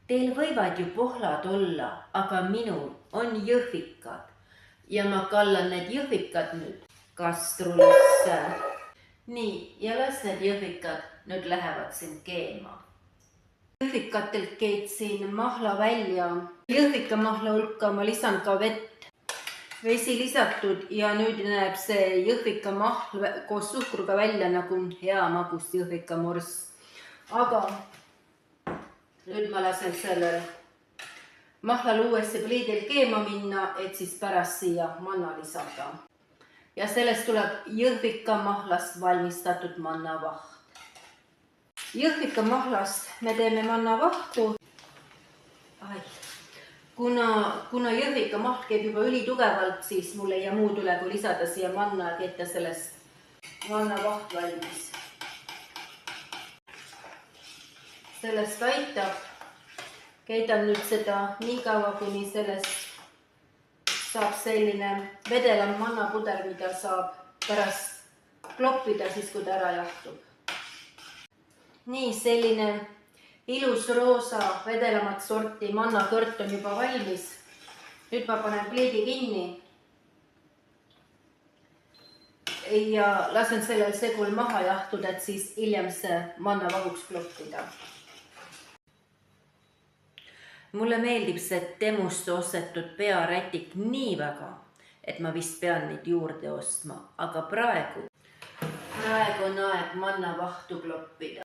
Teil võivad ju pohlad olla, aga minul on jõhvikad ja ma kallan need jõhvikad nüüd kastrulisse. Nii, ja las need jõhvikad nüüd lähevad siin keema. Jõhvikatelt keetsin mahla välja. Jõhvikamahla hulka ma lisan ka vett. Vesi lisatud ja nüüd näeb see jõhvikamahl koos suhkruga välja nagu hea magus jõhvikamors. Aga nüüd ma lasen sellel mahlal uuesti pliidil keema minna, et siis pärast siia manna lisada. Ja sellest tuleb jõhvikamahlast valmistatud mannavaht. Jõhvikamahlast me teeme mannavahtu. Kuna jõhvikamahl käib juba ülitugevalt, siis mul ei jää muud üle, kui lisada siia manna ja keeta sellest mannavaht valmis. Sellest aitab. Keidan nüüd seda nii kaua, kuni sellest saab selline vedelam mannapuder, mida saab pärast kloppida, siis kui ta ära jahtub. Nii, selline ilus roosa vedelamat sorti mannakõrt on juba valmis. Nüüd ma panen pliidi kinni ja lasen sellel segul maha jahtuda, et siis hiljem see mannavahuks kloppida. Mulle meeldib see Temust ostetud pearätik nii väga, et ma vist pean neid juurde ostma, aga praegu on aeg mannavahtu kloppida.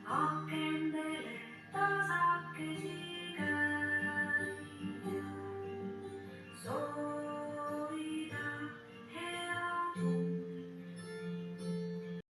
Okay.